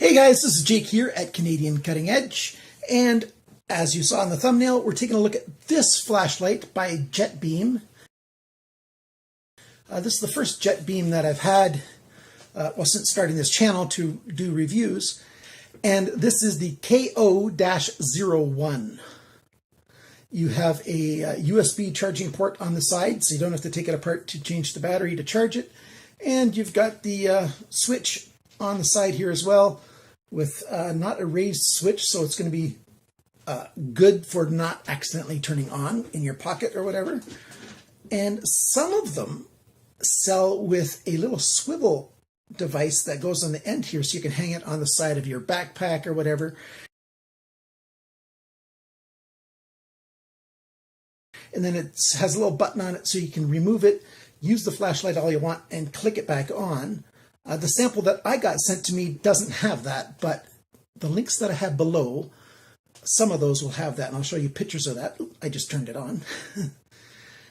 Hey guys, this is Jake here at Canadian Cutting Edge, and as you saw in the thumbnail, we're taking a look at this flashlight by JETBeam. This is the first JETBeam that I've had since starting this channel to do reviews, and this is the KO-01. You have a USB charging port on the side, so you don't have to take it apart to change the battery to charge it, and you've got the switch on the side here as well, with not a raised switch, so it's going to be good for not accidentally turning on in your pocket or whatever. And some of them sell with a little swivel device that goes on the end here, so you can hang it on the side of your backpack or whatever. And then it has a little button on it so you can remove it, use the flashlight all you want, and click it back on. The sample that I got sent to me doesn't have that, but the links that I have below, some of those will have that, and I'll show you pictures of that. Oop, I just turned it on.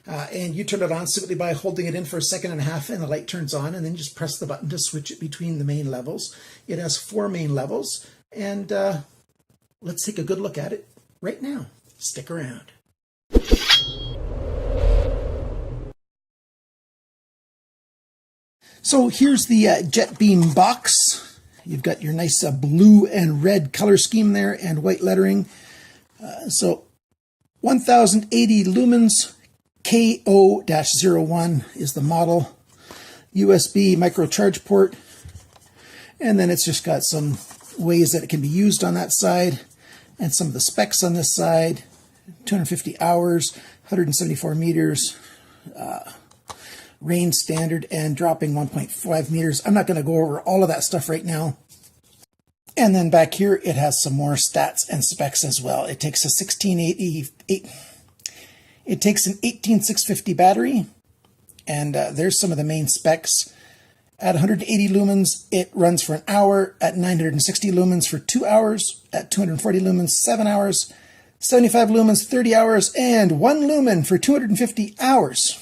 And you turn it on simply by holding it in for a second and a half, and the light turns on, and then you just press the button to switch it between the main levels. It has 4 main levels, and let's take a good look at it right now. Stick around. So here's the JETBeam box. You've got your nice blue and red color scheme there and white lettering. So 1080 lumens, KO-01 is the model. USB micro charge port. And then it's just got some ways that it can be used on that side. And some of the specs on this side. 250 hours, 174 meters. Range standard and dropping 1.5 meters. I'm not going to go over all of that stuff right now. And then back here, it has some more stats and specs as well. It takes a 18650 battery, and there's some of the main specs. At 180 lumens, it runs for an hour. At 960 lumens for 2 hours. At 240 lumens, 7 hours. 75 lumens, 30 hours, and 1 lumen for 250 hours.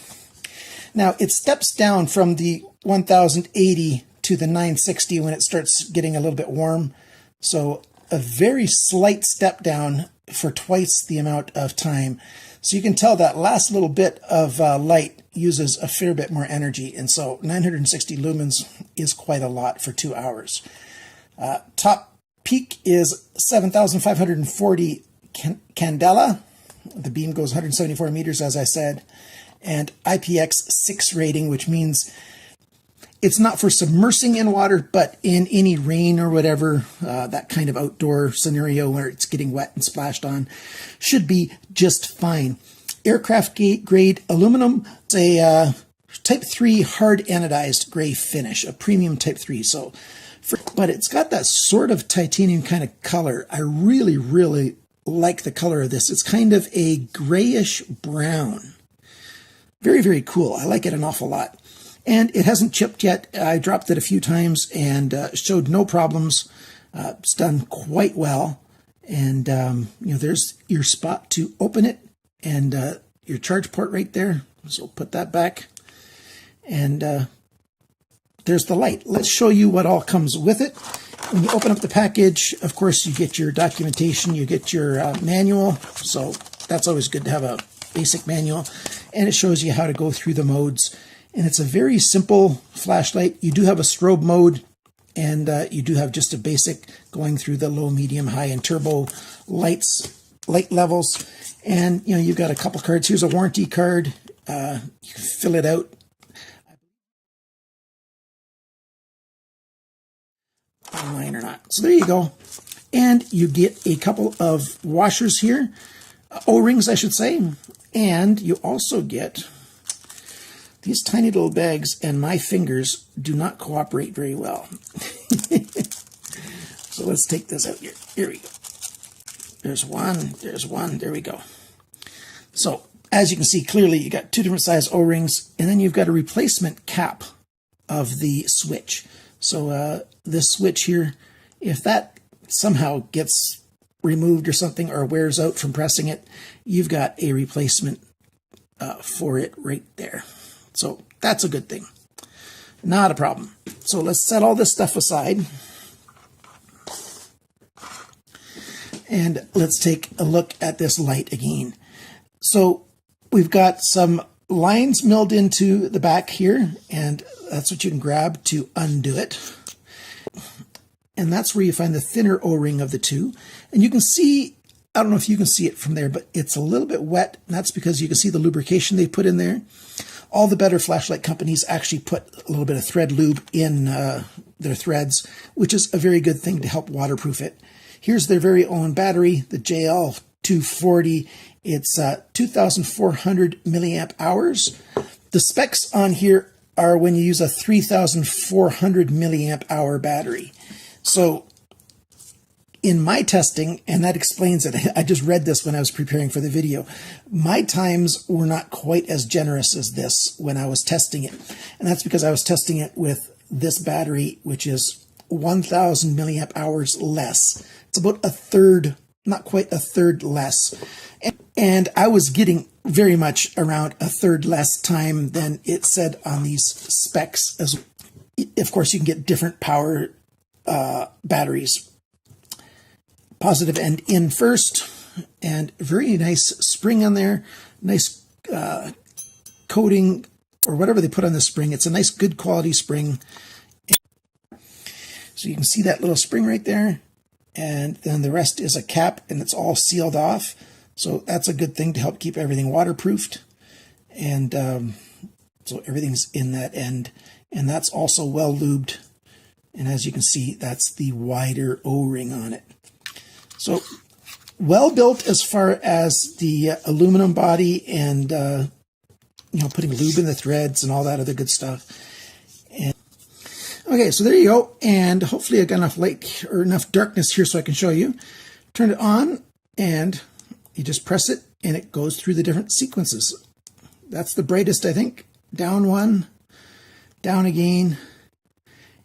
Now, it steps down from the 1080 to the 960 when it starts getting a little bit warm. So a very slight step down for twice the amount of time. So you can tell that last little bit of light uses a fair bit more energy. And so 960 lumens is quite a lot for 2 hours. Top peak is 7,540 candela. The beam goes 174 meters, as I said. And IPX6 rating, which means it's not for submersing in water, but in any rain or whatever, that kind of outdoor scenario where it's getting wet and splashed on, should be just fine. Aircraft grade aluminum, it's a type 3 hard anodized gray finish, a premium type 3. So, but it's got that sort of titanium kind of color. I really, really like the color of this. It's kind of a grayish brown. Very, very cool. I like it an awful lot. And it hasn't chipped yet. I dropped it a few times and showed no problems. It's done quite well. And, there's your spot to open it and your charge port right there. So put that back. And there's the light. Let's show you what all comes with it. When you open up the package, of course, you get your documentation, you get your manual. So that's always good to have a basic manual, and it shows you how to go through the modes. And it's a very simple flashlight. You do have a strobe mode, and you do have just a basic going through the low, medium, high, and turbo light levels. And you've got a couple cards. Here's a warranty card. You can fill it out online or not. So there you go. And you get a couple of washers here. O-rings, I should say. And you also get these tiny little bags, and my fingers do not cooperate very well. So let's take this out here. Here we go. There's one, there we go. So as you can see clearly, you got 2 different size O-rings, and then you've got a replacement cap of the switch. So this switch here, if that somehow gets removed or something, or wears out from pressing it, you've got a replacement for it right there. So that's a good thing. Not a problem. So let's set all this stuff aside. And let's take a look at this light again. So we've got some lines milled into the back here, and that's what you can grab to undo it. And that's where you find the thinner O-ring of the two. And you can see, I don't know if you can see it from there, but it's a little bit wet. And that's because you can see the lubrication they put in there. All the better flashlight companies actually put a little bit of thread lube in their threads, which is a very good thing to help waterproof it. Here's their very own battery, the JL240. It's 2,400 milliamp hours. The specs on here are when you use a 3,400 milliamp hour battery. So in my testing, and that explains it, I just read this when I was preparing for the video, my times were not quite as generous as this when I was testing it. And that's because I was testing it with this battery, which is 1,000 milliamp hours less. It's about a third, not quite a third less. And I was getting very much around a third less time than it said on these specs. As of course, you can get different power batteries. Positive end in first, and very nice spring on there. Nice coating or whatever they put on the spring. It's a nice, good quality spring. So you can see that little spring right there. And then the rest is a cap, and it's all sealed off. So that's a good thing to help keep everything waterproofed. And so everything's in that end. And that's also well lubed. And as you can see, that's the wider O-ring on it. So well built as far as the aluminum body and, putting lube in the threads and all that other good stuff. And okay, so there you go. And hopefully I got enough light or enough darkness here so I can show you. Turn it on and you just press it and it goes through the different sequences. That's the brightest, I think. Down one, down again,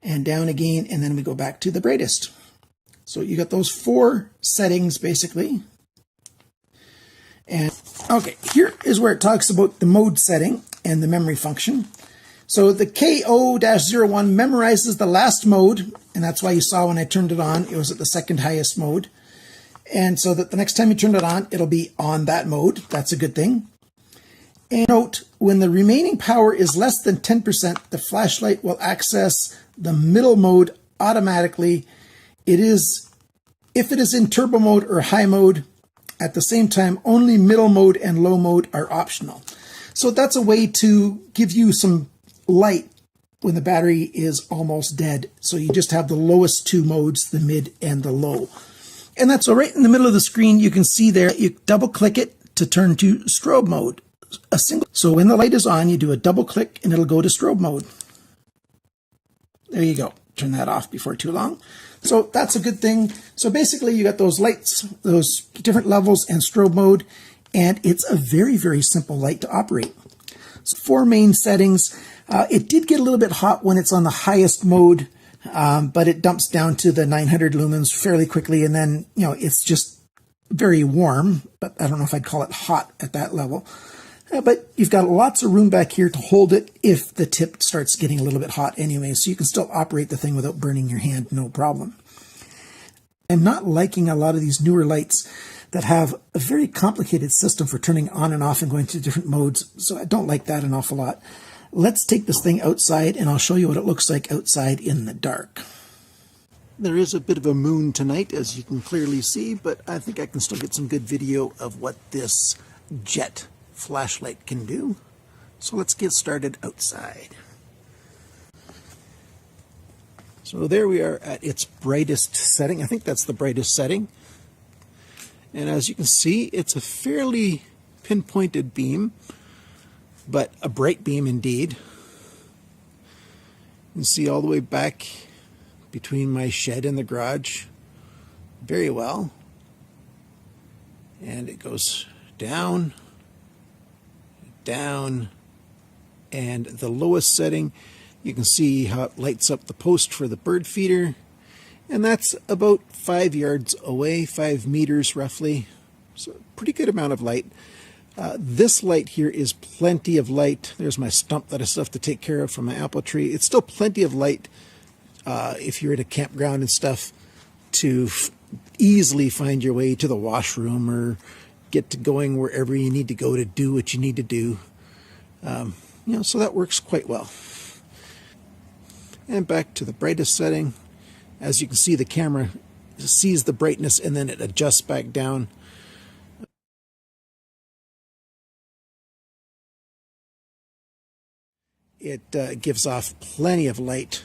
and down again, and then we go back to the brightest. So you got those 4 settings basically. And okay, here is where it talks about the mode setting and the memory function. So the KO-01 memorizes the last mode, and that's why you saw when I turned it on, it was at the second highest mode. And so that the next time you turn it on, it'll be on that mode. That's a good thing. And note, when the remaining power is less than 10%, the flashlight will access the middle mode automatically. If it is in turbo mode or high mode, at the same time, only middle mode and low mode are optional. So that's a way to give you some light when the battery is almost dead. So you just have the lowest 2 modes, the mid and the low. And that's so right in the middle of the screen, you can see there, you double click it to turn to strobe mode. So when the light is on, you do a double click and it'll go to strobe mode. There you go. Turn that off before too long. So that's a good thing. So basically you got those lights, those different levels and strobe mode, and it's a very, very simple light to operate. So 4 main settings. It did get a little bit hot when it's on the highest mode, but it dumps down to the 900 lumens fairly quickly, and then, it's just very warm, but I don't know if I'd call it hot at that level. But you've got lots of room back here to hold it if the tip starts getting a little bit hot anyway, so you can still operate the thing without burning your hand, no problem. I'm not liking a lot of these newer lights that have a very complicated system for turning on and off and going to different modes, so I don't like that an awful lot. Let's take this thing outside and I'll show you what it looks like outside in the dark. There is a bit of a moon tonight, as you can clearly see, but I think I can still get some good video of what this jet flashlight can do. So let's get started outside. So there we are at its brightest setting. I think that's the brightest setting. And as you can see, it's a fairly pinpointed beam, but a bright beam indeed. You can see all the way back between my shed and the garage very well. And it goes down, down, and the lowest setting, you can see how it lights up the post for the bird feeder, and that's about 5 yards away, 5 meters roughly, so pretty good amount of light. This light here is plenty of light. There's my stump that I still have to take care of from my apple tree. It's still plenty of light if you're at a campground and stuff to easily find your way to the washroom or get to going wherever you need to go to do what you need to do. So that works quite well. And back to the brightest setting. As you can see, the camera sees the brightness and then it adjusts back down. It gives off plenty of light.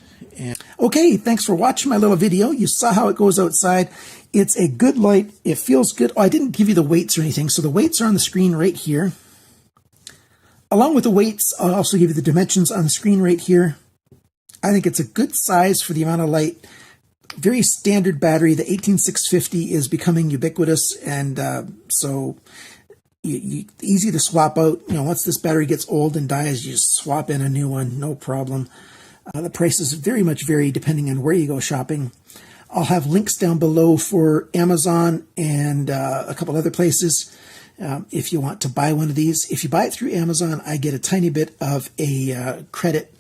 Okay, thanks for watching my little video. You saw how it goes outside. It's a good light. It feels good. Oh, I didn't give you the weights or anything. So the weights are on the screen right here. Along with the weights, I'll also give you the dimensions on the screen right here. I think it's a good size for the amount of light. Very standard battery. The 18650 is becoming ubiquitous, and so easy to swap out. Once this battery gets old and dies, you just swap in a new one, no problem. The prices very much vary depending on where you go shopping. I'll have links down below for Amazon and a couple other places if you want to buy one of these. If you buy it through Amazon, I get a tiny bit of a credit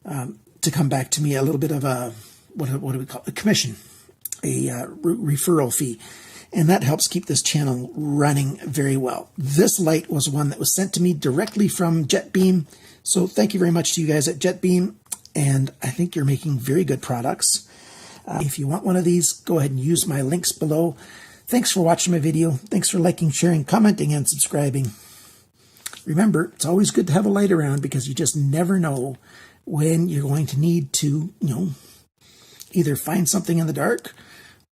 to come back to me, a little bit of a, what do we call it? A commission, a referral fee. And that helps keep this channel running very well. This light was one that was sent to me directly from JETBeam. So thank you very much to you guys at JETBeam. And I think you're making very good products. If you want one of these, go ahead and use my links below. Thanks for watching my video. Thanks for liking, sharing, commenting, and subscribing. Remember, it's always good to have a light around because you just never know when you're going to need to, either find something in the dark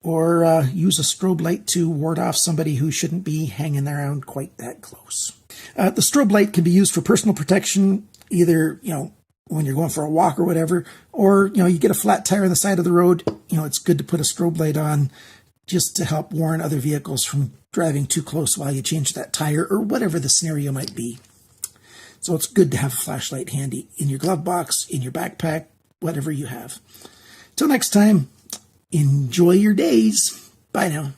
or use a strobe light to ward off somebody who shouldn't be hanging around quite that close. The strobe light can be used for personal protection, either, when you're going for a walk or whatever, or, you get a flat tire on the side of the road, it's good to put a strobe light on just to help warn other vehicles from driving too close while you change that tire or whatever the scenario might be. So it's good to have a flashlight handy in your glove box, in your backpack, whatever you have. Till next time, enjoy your days. Bye now.